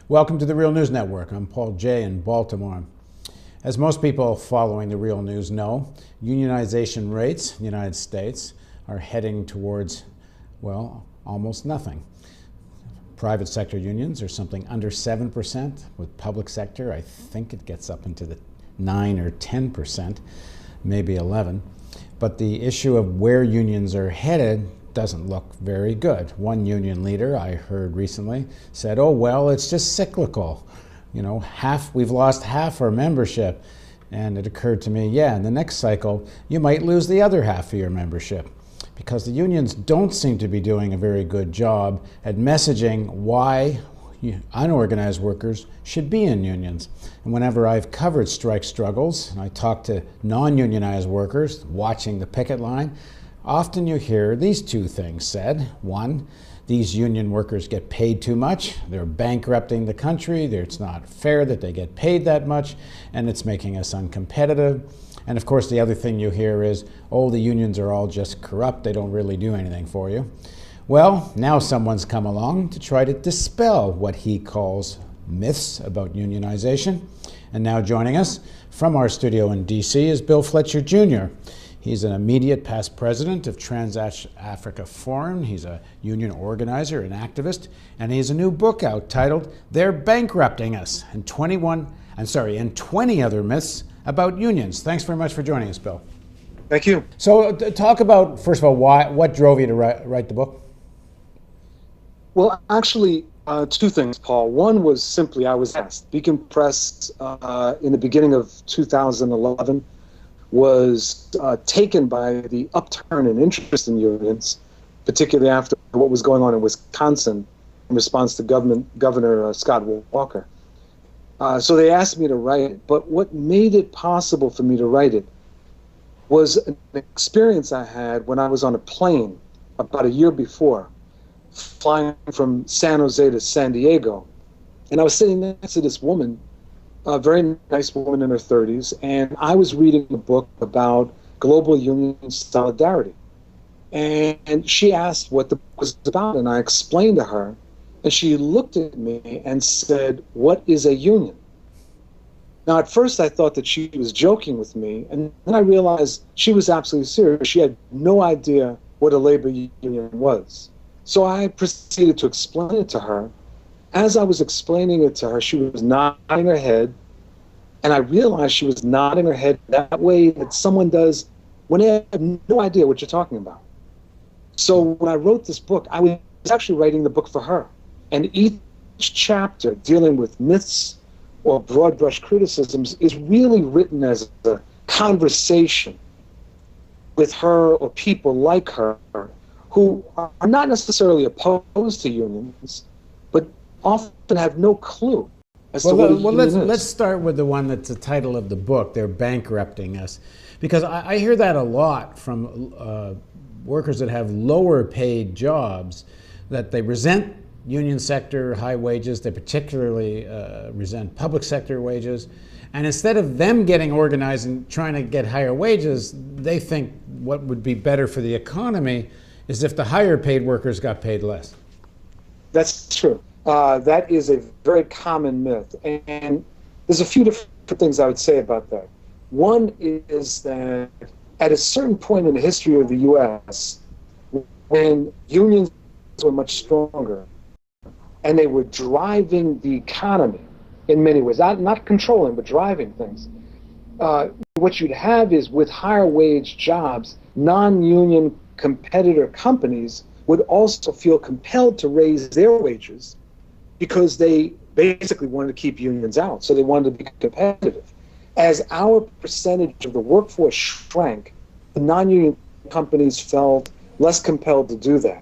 Welcome to the Real News Network. I'm Paul Jay in Baltimore. As most people following the Real News know, unionization rates in the United States are heading towards, well, almost nothing. Private sector unions are something under 7%. With public sector, I think it gets up into the 9 or 10%, maybe 11. But the issue of where unions are headed doesn't look very good. One union leader I heard recently said, "Oh, well, it's just cyclical. You know, we've lost half our membership." And it occurred to me, yeah, in the next cycle, you might lose the other half of your membership, because the unions don't seem to be doing a very good job at messaging why unorganized workers should be in unions. And whenever I've covered strike struggles, and I talk to non-unionized workers watching the picket line, often you hear these two things said. One, these union workers get paid too much. They're bankrupting the country. It's not fair that they get paid that much, and it's making us uncompetitive. And of course, the other thing you hear is, oh, the unions are all just corrupt. They don't really do anything for you. Well, now someone's come along to try to dispel what he calls myths about unionization. And now joining us from our studio in DC is Bill Fletcher Jr. He's an immediate past president of Trans-Africa Forum. He's a union organizer and activist, and he has a new book out titled "They're Bankrupting Us," and 20 other myths about unions. Thanks very much for joining us, Bill. Thank you. So talk about, first of all, what drove you to write the book? Well, actually, two things, Paul. One was simply I was asked. Beacon Press, in the beginning of 2011, was taken by the upturn in interest in unions, particularly after what was going on in Wisconsin in response to Governor Scott Walker. So they asked me to write it, but what made it possible for me to write it was an experience I had when I was on a plane about a year before, flying from San Jose to San Diego. And I was sitting next to this woman, a very nice woman in her 30s, and I was reading a book about global union solidarity. And she asked what the book was about, and I explained to her, and she looked at me and said, "What is a union?" Now, at first I thought that she was joking with me, and then I realized she was absolutely serious. She had no idea what a labor union was. So I proceeded to explain it to her. As I was explaining it to her, she was nodding her head, and I realized she was nodding her head that way that someone does when they have no idea what you're talking about. So when I wrote this book, I was actually writing the book for her. And each chapter dealing with myths or broad brush criticisms is really written as a conversation with her or people like her who are not necessarily opposed to unions, but often have no clue as to what a union is. Let's start with the one that's the title of the book, "They're Bankrupting Us," because I hear that a lot from workers that have lower paid jobs, that they resent union sector high wages, they particularly resent public sector wages, and instead of them getting organized and trying to get higher wages, they think what would be better for the economy is if the higher paid workers got paid less. That's true. That is a very common myth. And there's a few different things I would say about that. One is that at a certain point in the history of the U.S., when unions were much stronger and they were driving the economy in many ways, not controlling, but driving things, what you'd have is with higher wage jobs, non-union competitor companies would also feel compelled to raise their wages because they basically wanted to keep unions out, so they wanted to be competitive. As our percentage of the workforce shrank, the non-union companies felt less compelled to do that.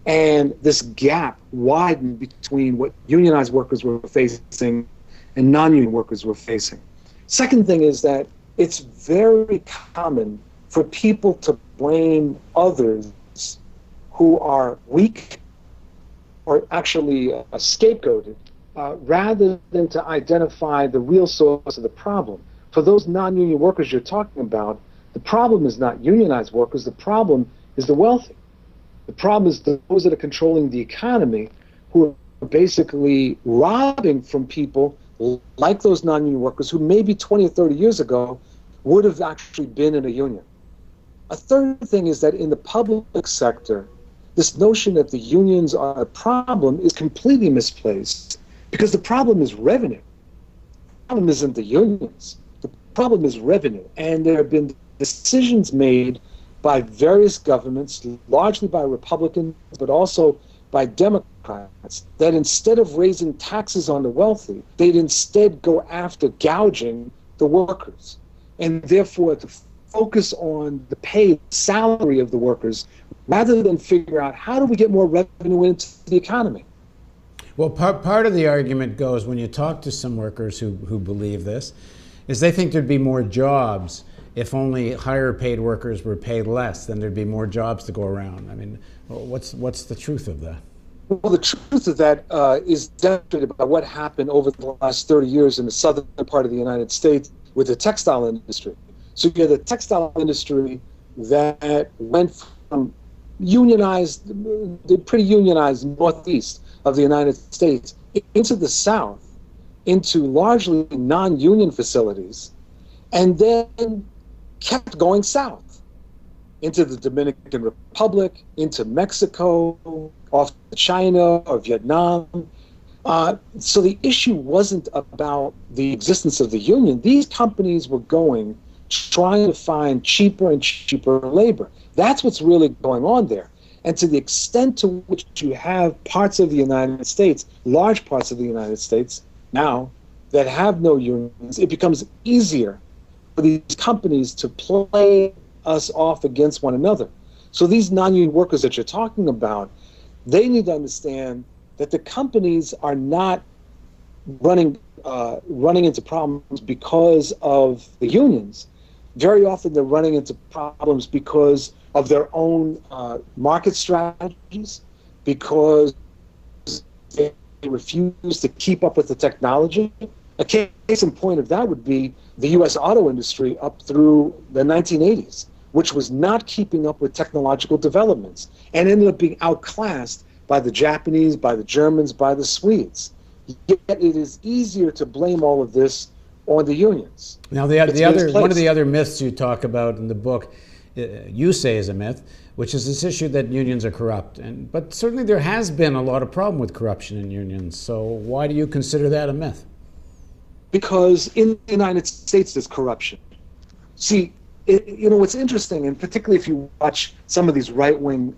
And this gap widened between what unionized workers were facing and non-union workers were facing. Second thing is that it's very common for people to blame others who are weak or actually scapegoated rather than to identify the real source of the problem. For those non-union workers you're talking about, the problem is not unionized workers, the problem is the wealthy. The problem is those that are controlling the economy who are basically robbing from people like those non-union workers who maybe 20 or 30 years ago would have actually been in a union. A third thing is that in the public sector, this notion that the unions are a problem is completely misplaced, because the problem is revenue. The problem isn't the unions. The problem is revenue. And there have been decisions made by various governments, largely by Republicans, but also by Democrats, that instead of raising taxes on the wealthy, they'd instead go after gouging the workers. And therefore, to focus on the pay, salary of the workers, rather than figure out how do we get more revenue into the economy. Well, part of the argument goes, when you talk to some workers who believe this, is they think there'd be more jobs if only higher paid workers were paid less, then there'd be more jobs to go around. I mean, what's the truth of that? Well, the truth of that is demonstrated by what happened over the last 30 years in the southern part of the United States with the textile industry. So you had the textile industry that went from unionized, the pretty unionized northeast of the United States into the south, into largely non-union facilities, and then kept going south into the Dominican Republic, into Mexico, off to China or Vietnam. So the issue wasn't about the existence of the union. These companies were going, trying to find cheaper and cheaper labor. That's what's really going on there. And to the extent to which you have parts of the United States, large parts of the United States now, that have no unions, it becomes easier for these companies to play us off against one another. So these non-union workers that you're talking about, they need to understand that the companies are not running into problems because of the unions. Very often they're running into problems because of their own market strategies, because they refuse to keep up with the technology. A case in point of that would be the U.S. auto industry up through the 1980s, which was not keeping up with technological developments and ended up being outclassed by the Japanese, by the Germans, by the Swedes. Yet it is easier to blame all of this on the unions. Now, one of the other myths you talk about in the book, you say is a myth, which is this issue that unions are corrupt. But certainly there has been a lot of problem with corruption in unions. So why do you consider that a myth? Because in the United States there's corruption. See, what's interesting, and particularly if you watch some of these right-wing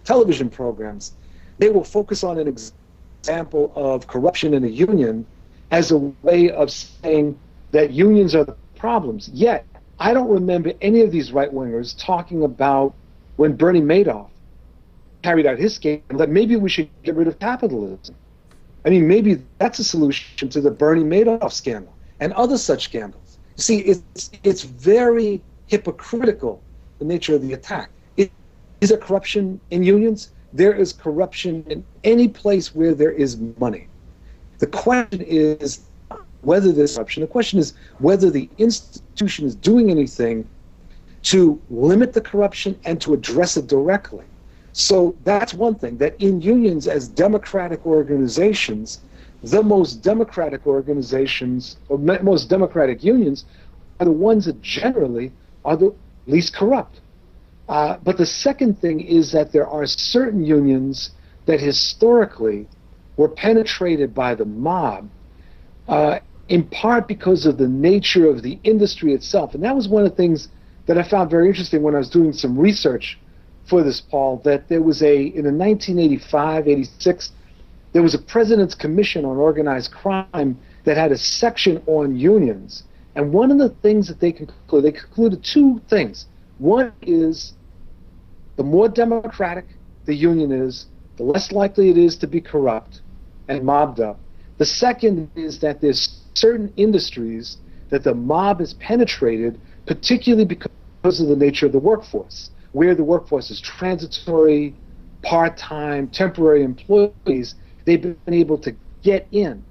television programs, they will focus on an example of corruption in a union as a way of saying that unions are the problems. Yet, I don't remember any of these right-wingers talking about when Bernie Madoff carried out his scandal that maybe we should get rid of capitalism. I mean, maybe that's a solution to the Bernie Madoff scandal and other such scandals. See, it's very hypocritical, the nature of the attack. Is there corruption in unions? There is corruption in any place where there is money. The question is whether there's corruption. The question is whether the institution is doing anything to limit the corruption and to address it directly. So that's one thing, that in unions as democratic organizations, the most democratic organizations, or most democratic unions, are the ones that generally are the least corrupt. But the second thing is that there are certain unions that historically were penetrated by the mob, in part because of the nature of the industry itself. And that was one of the things that I found very interesting when I was doing some research for this, Paul, that there was in the 1985-86, there was a President's Commission on Organized Crime that had a section on unions. And one of the things that they concluded two things. One is the more democratic the union is, the less likely it is to be corrupt and mobbed up. The second is that there's certain industries that the mob has penetrated, particularly because of the nature of the workforce, where the workforce is transitory, part-time, temporary employees. They've been able to get in.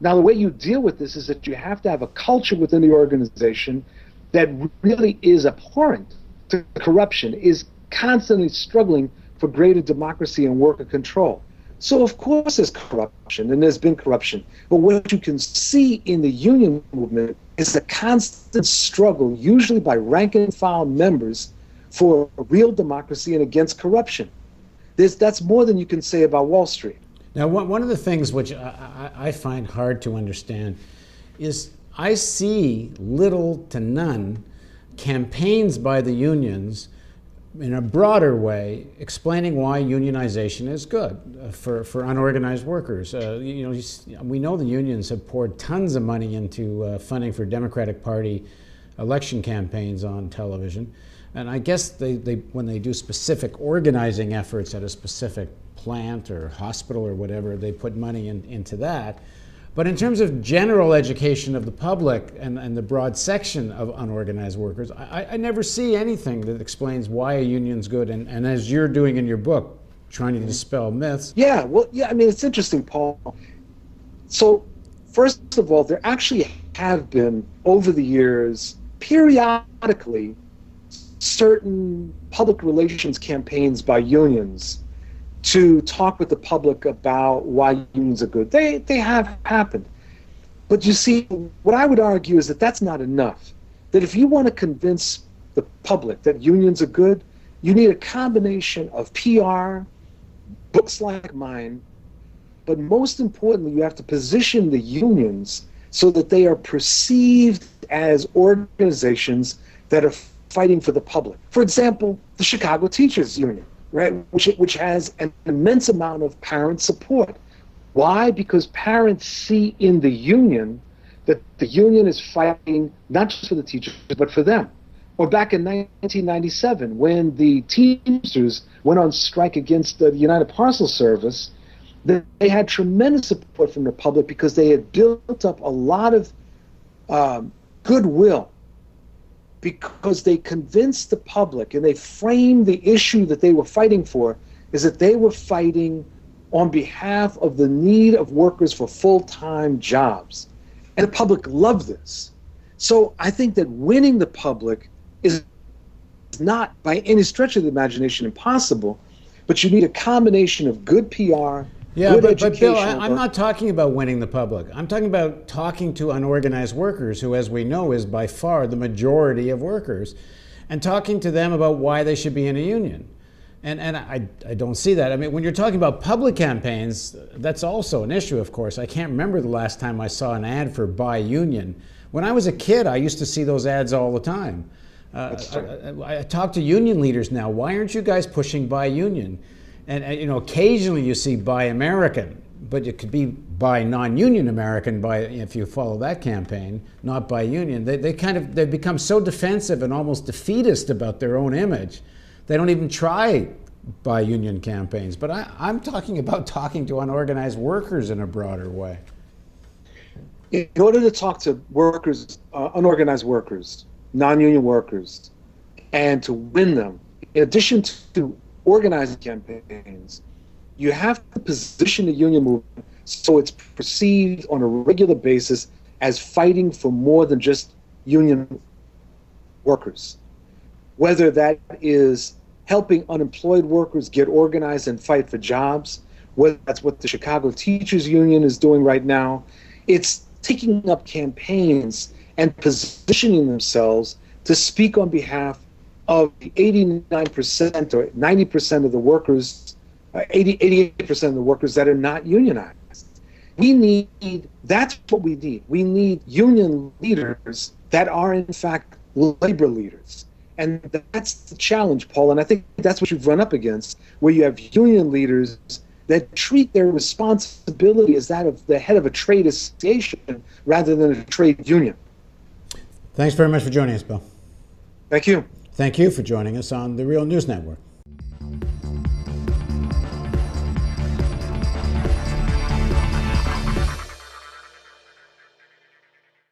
Now, the way you deal with this is that you have to have a culture within the organization that really is abhorrent to corruption, is constantly struggling for greater democracy and worker control. So of course there's corruption, and there's been corruption. But what you can see in the union movement is a constant struggle, usually by rank and file members, for real democracy and against corruption. That's more than you can say about Wall Street. Now, one of the things which I find hard to understand is I see little to none campaigns by the unions in a broader way explaining why unionization is good for unorganized workers. We know the unions have poured tons of money into funding for Democratic Party election campaigns on television. And I guess when they do specific organizing efforts at a specific plant or hospital or whatever, they put money into that. But in terms of general education of the public and the broad section of unorganized workers, I never see anything that explains why a union's good. And as you're doing in your book, trying to dispel myths. Yeah, well, yeah, I mean, it's interesting, Paul. So, first of all, there actually have been, over the years, periodically, certain public relations campaigns by unions to talk with the public about why unions are good. They have happened. But you see, what I would argue is that that's not enough. That if you want to convince the public that unions are good, you need a combination of PR, books like mine, but most importantly, you have to position the unions so that they are perceived as organizations that are fighting for the public. For example, the Chicago Teachers Union, right, which has an immense amount of parent support. Why? Because parents see in the union that the union is fighting not just for the teachers, but for them. Or back in 1997, when the Teamsters went on strike against the United Parcel Service, they had tremendous support from the public because they had built up a lot of goodwill, because they convinced the public and they framed the issue that they were fighting for is that they were fighting on behalf of the need of workers for full-time jobs. And the public loved this. So I think that winning the public is not by any stretch of the imagination impossible, but you need a combination of good PR, yeah, but Bill, I'm not talking about winning the public. I'm talking about talking to unorganized workers, who, as we know, is by far the majority of workers, and talking to them about why they should be in a union. And I don't see that. I mean, when you're talking about public campaigns, that's also an issue, of course. I can't remember the last time I saw an ad for buy union. When I was a kid, I used to see those ads all the time. I talk to union leaders now. Why aren't you guys pushing buy union? And occasionally you see buy American, but it could be buy non-union American if you follow that campaign, not buy union. They've become so defensive and almost defeatist about their own image. They don't even try buy union campaigns. But I'm talking about talking to unorganized workers in a broader way. In order to talk to workers, unorganized workers, non-union workers, and to win them, in addition to organizing campaigns, you have to position the union movement so it's perceived on a regular basis as fighting for more than just union workers. Whether that is helping unemployed workers get organized and fight for jobs, whether that's what the Chicago Teachers Union is doing right now, it's taking up campaigns and positioning themselves to speak on behalf of the 89% or 90% of the workers, 88% of the workers that are not unionized. That's what we need. We need union leaders that are in fact labor leaders. And that's the challenge, Paul, and I think that's what you've run up against, where you have union leaders that treat their responsibility as that of the head of a trade association rather than a trade union. Thanks very much for joining us, Bill. Thank you. Thank you for joining us on the Real News Network.